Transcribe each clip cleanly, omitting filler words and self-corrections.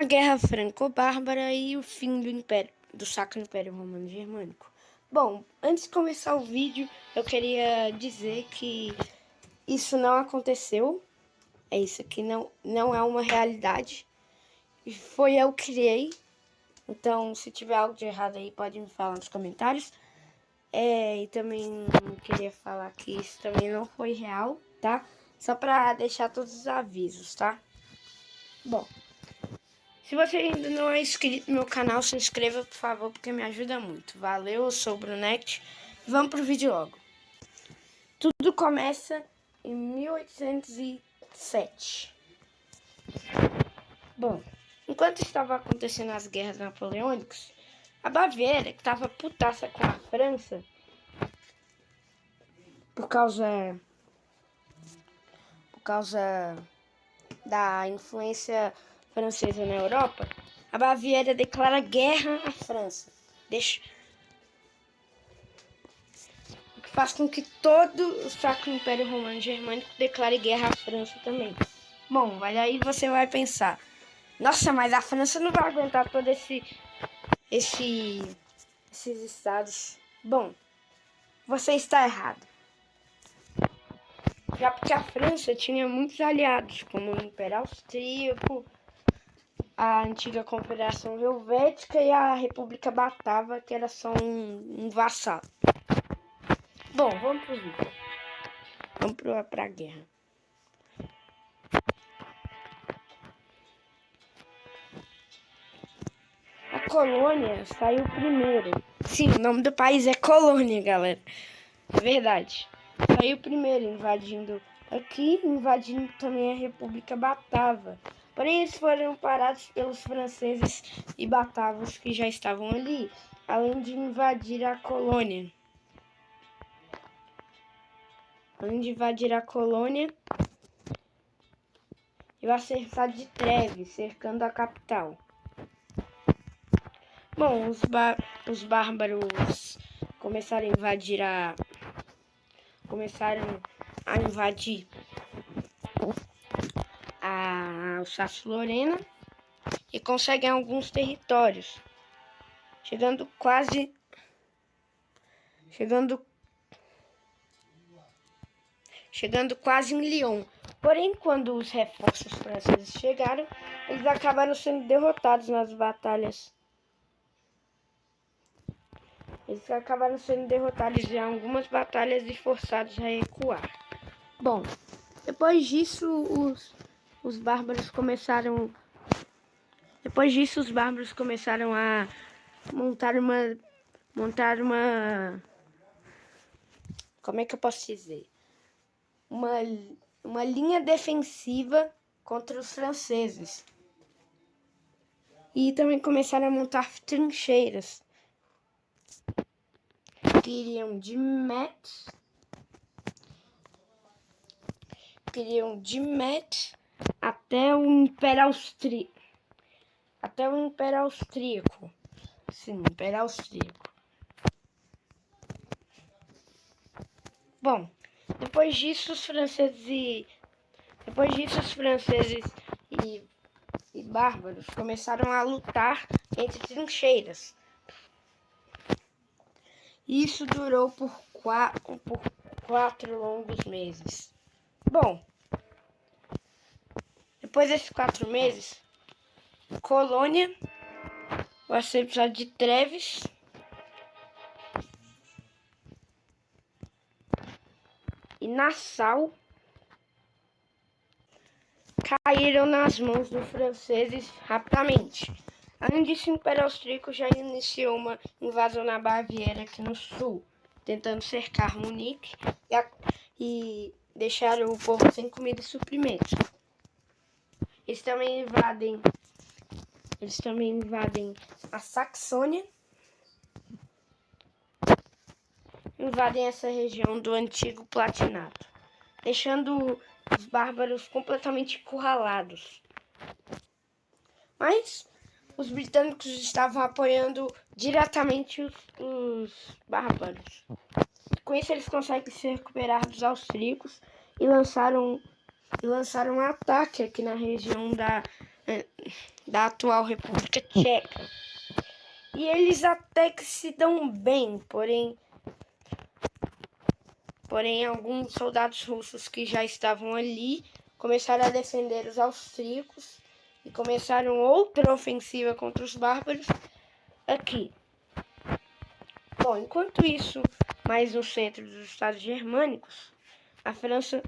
Guerra Franco-Bárbara e o fim do Sacro Império Romano Germânico. Bom, antes de começar o vídeo, eu queria dizer que isso não aconteceu. Isso aqui não é uma realidade. Foi eu que criei. Então, se tiver algo de errado aí, pode me falar nos comentários. E também queria falar que isso também não foi real, tá? Só pra deixar todos os avisos, tá? Bom, se você ainda não é inscrito no meu canal, se inscreva, por favor, porque me ajuda muito. Valeu, eu sou o Brunect. Vamos pro vídeo logo. Tudo começa em 1807. Bom, enquanto estava acontecendo as guerras napoleônicas, a Baviera, que estava putaça com a França, por causa da influência francesa na Europa, a Baviera declara guerra à França. O que faz com que todo o Sacro Império Romano Germânico declare guerra à França também. Bom, aí você vai pensar, nossa, mas a França não vai aguentar todo esses estados. Bom, você está errado. Já porque a França tinha muitos aliados, como o Império Austríaco, a antiga Confederação Helvética e a República Batava, que era só um vassalo. Bom, vamos pro vídeo. Vamos pra guerra. A colônia saiu primeiro. Sim, o nome do país é colônia, galera. É verdade. Saiu primeiro invadindo também a República Batava. Porém, eles foram parados pelos franceses e batavos que já estavam ali, além de invadir a colônia. E a cercar de Treves, cercando a capital. Bom, os bárbaros começaram a invadir a Alsácia-Lorena e conseguem alguns territórios, chegando quase em Lyon. Porém, quando os reforços franceses chegaram, eles acabaram sendo derrotados nas batalhas. Eles acabaram sendo derrotados em algumas batalhas e forçados a recuar. Bom, depois disso os bárbaros começaram a montar uma como é que eu posso dizer? Uma linha defensiva contra os franceses. E também começaram a montar trincheiras que iriam de Metz até o Império Austríaco. Sim, Império Austríaco. Bom, depois disso os franceses e bárbaros começaram a lutar entre trincheiras. Isso durou por 4 longos meses. Bom, depois desses 4 meses, Colônia, o arcebispo de Treves e Nassau caíram nas mãos dos franceses rapidamente. Além disso, o Império Austríaco já iniciou uma invasão na Baviera, aqui no sul, tentando cercar Munique e deixar o povo sem comida e suprimentos. Eles também invadem a Saxônia, invadem essa região do antigo Platinato, deixando os bárbaros completamente encurralados. Mas os britânicos estavam apoiando diretamente os bárbaros. Com isso, eles conseguem se recuperar dos austríacos e lançaram um ataque aqui na região da atual República Tcheca. E eles até que se dão bem, porém alguns soldados russos que já estavam ali começaram a defender os austríacos e começaram outra ofensiva contra os bárbaros aqui. Bom, enquanto isso, mais no centro dos Estados Germânicos, a França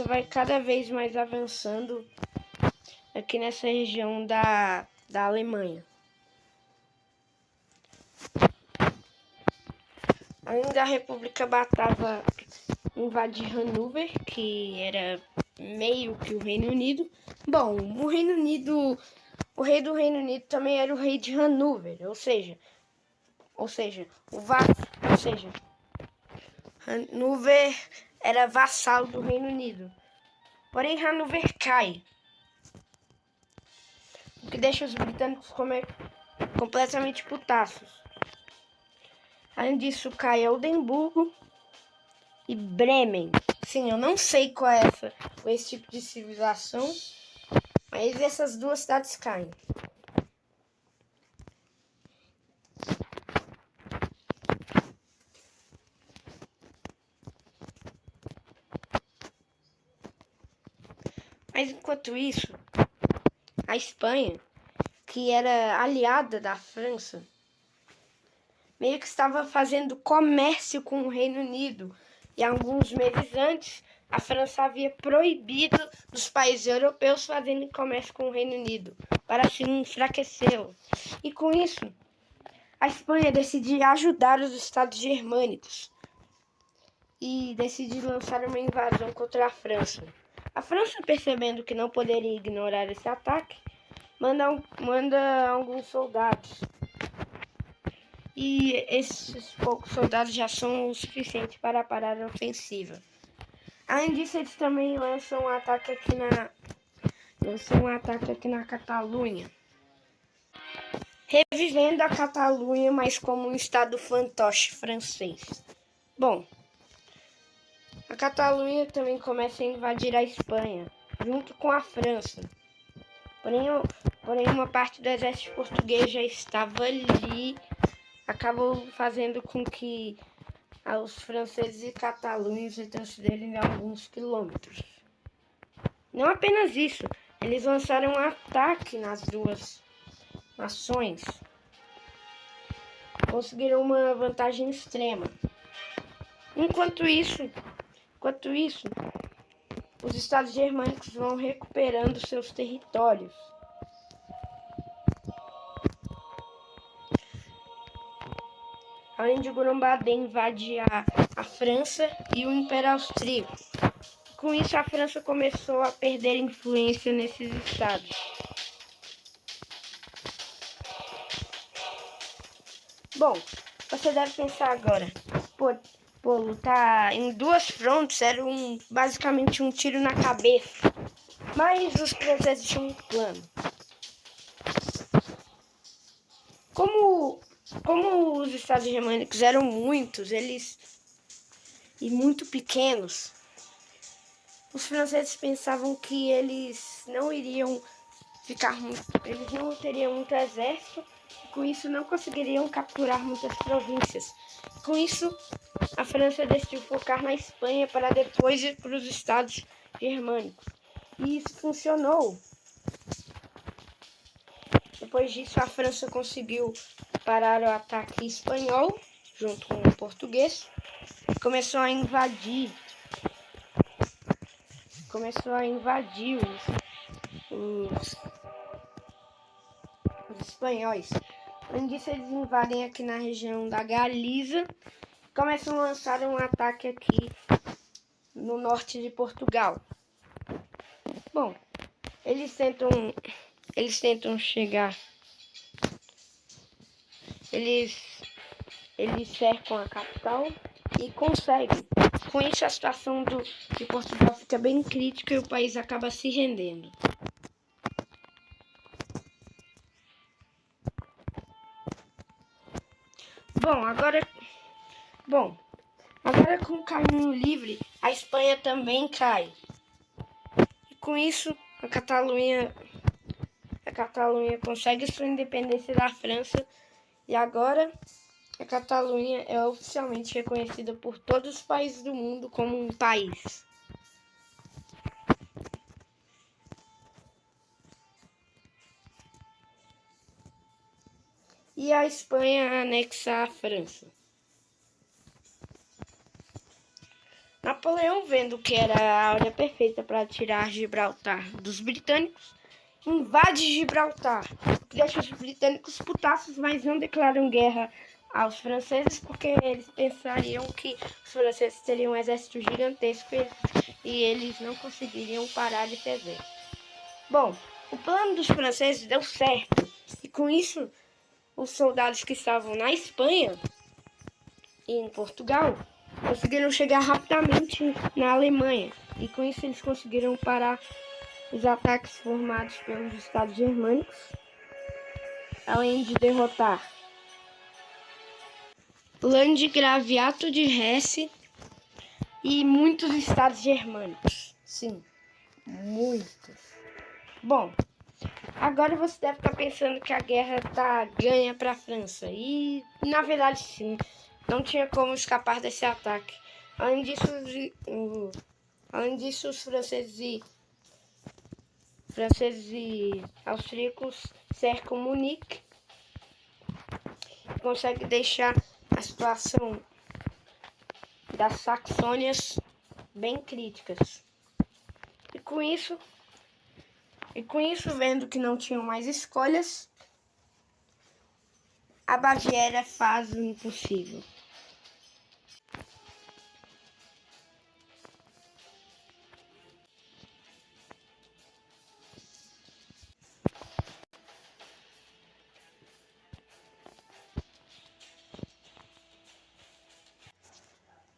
vai cada vez mais avançando aqui nessa região da Alemanha. Ainda a República Batava invadir Hanover, que era meio que o Reino Unido. Bom, o rei do Reino Unido também era o rei de Hanover, ou seja, Hanover era vassalo do Reino Unido. Porém, Hanover cai, o que deixa os britânicos completamente putaços. Além disso, cai Oldenburgo e Bremen. Sim, eu não sei qual é esse tipo de civilização, mas essas duas cidades caem. Mas enquanto isso, a Espanha, que era aliada da França, meio que estava fazendo comércio com o Reino Unido. E alguns meses antes, a França havia proibido dos países europeus fazerem comércio com o Reino Unido, para assim enfraquecê-lo. E com isso, a Espanha decidiu ajudar os Estados Germânicos e decidiu lançar uma invasão contra a França. A França, percebendo que não poderia ignorar esse ataque, manda alguns soldados. E esses poucos soldados já são o suficiente para parar a ofensiva. Além disso, eles também lançam um ataque aqui na Catalunha, revivendo a Catalunha, mas como um estado fantoche francês. Bom, a Catalunha também começa a invadir a Espanha, junto com a França. Porém uma parte do exército português já estava ali, acabou fazendo com que os franceses e catalunhos retrocederem alguns quilômetros. Não apenas isso, eles lançaram um ataque nas duas nações. Conseguiram uma vantagem extrema. Enquanto isso, os estados germânicos vão recuperando seus territórios. Além de Grã-Bretanha invadir a França e o Império Austríaco. Com isso, a França começou a perder influência nesses estados. Bom, você deve pensar agora, lutar em duas frontes era basicamente um tiro na cabeça. Mas os franceses tinham um plano. Como os estados germânicos eram muitos, e muito pequenos, os franceses pensavam que eles não teriam muito exército, e com isso não conseguiriam capturar muitas províncias. Com isso, a França decidiu focar na Espanha para depois ir para os estados germânicos. E isso funcionou. Depois disso, a França conseguiu parar o ataque espanhol, junto com o português, e começou a invadir os espanhóis. Além disso, eles invadem aqui na região da Galiza e começam a lançar um ataque aqui no norte de Portugal. Bom, eles tentam chegar. Eles cercam a capital e conseguem. Com isso, a situação de Portugal fica bem crítica e o país acaba se rendendo. Agora com o caminho livre, a Espanha também cai. E com isso, a Catalunha Catalunha consegue sua independência da França e agora a Catalunha é oficialmente reconhecida por todos os países do mundo como um país. E a Espanha anexa a França. Napoleão, vendo que era a hora perfeita para tirar Gibraltar dos britânicos, invade Gibraltar, deixa os britânicos putaços, mas não declaram guerra aos franceses, porque eles pensariam que os franceses teriam um exército gigantesco e eles não conseguiriam parar esse exército. Bom, o plano dos franceses deu certo, e com isso, os soldados que estavam na Espanha e em Portugal conseguiram chegar rapidamente na Alemanha, e com isso eles conseguiram parar os ataques formados pelos estados germânicos, além de derrotar Landgraviato de Hesse e muitos estados germânicos. Sim, muitos. Bom, agora você deve estar pensando que a guerra está ganha para a França, e na verdade sim, não tinha como escapar desse ataque. Além disso, os franceses e austríacos cercam Munique, conseguem deixar a situação das Saxônias bem críticas. E com isso, vendo que não tinham mais escolhas, a Baviera faz o impossível.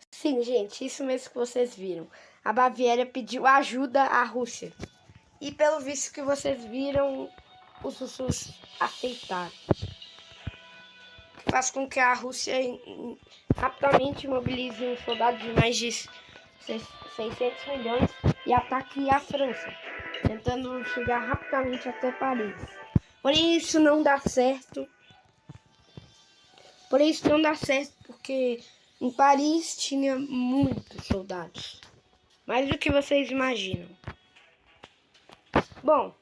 Sim, gente, isso mesmo que vocês viram. A Baviera pediu ajuda à Rússia. E pelo visto que vocês viram, os russos aceitaram. Faz com que a Rússia rapidamente mobilize um soldado de mais de 600 milhões e ataque a França, tentando chegar rapidamente até Paris. Porém, isso não dá certo. Porque em Paris tinha muitos soldados. Mais do que vocês imaginam. Bom,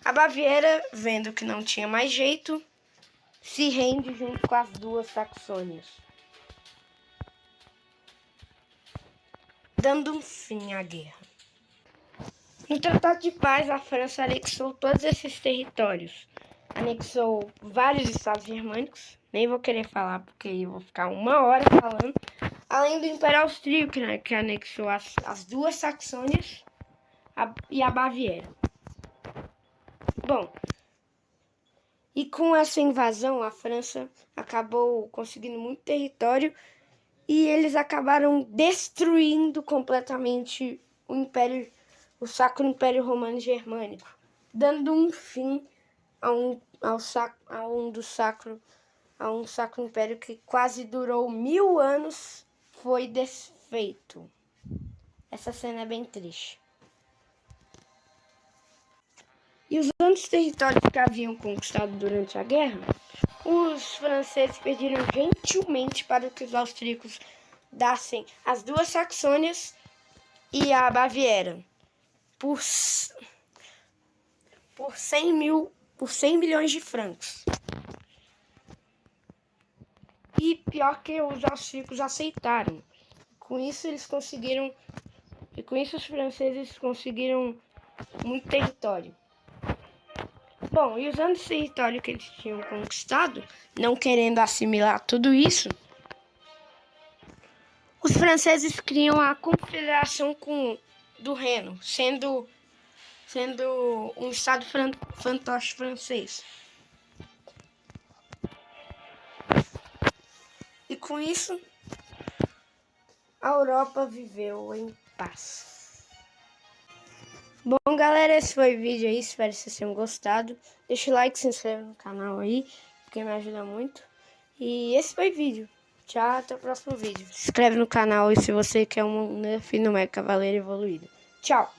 a Baviera, vendo que não tinha mais jeito, se rende junto com as duas Saxônias, dando um fim à guerra. No Tratado de Paz, a França anexou todos esses territórios. Anexou vários estados germânicos, nem vou querer falar porque eu vou ficar 1 hora falando. Além do Império Austríaco, né, que anexou as duas Saxônias e a Baviera. Bom, e com essa invasão, a França acabou conseguindo muito território e eles acabaram destruindo completamente o Sacro Império Romano Germânico, dando um fim a um Sacro Império que quase durou 1000 anos, foi desfeito. Essa cena é bem triste. E usando os territórios que haviam conquistado durante a guerra, os franceses pediram gentilmente para que os austríacos dassem as duas Saxônias e a Baviera por 100 milhões de francos. E pior que os austríacos aceitaram. Com isso os franceses conseguiram muito território. Bom, e usando esse território que eles tinham conquistado, não querendo assimilar tudo isso, os franceses criam a Confederação do Reno, sendo um estado fantoche francês. E com isso, a Europa viveu em paz. Bom, galera, esse foi o vídeo aí. Espero que vocês tenham gostado. Deixa o like, se inscreve no canal aí, porque me ajuda muito. E esse foi o vídeo. Tchau, até o próximo vídeo. Se inscreve no canal e se você quer um nerf no Mega Cavaleiro Evoluído. Tchau!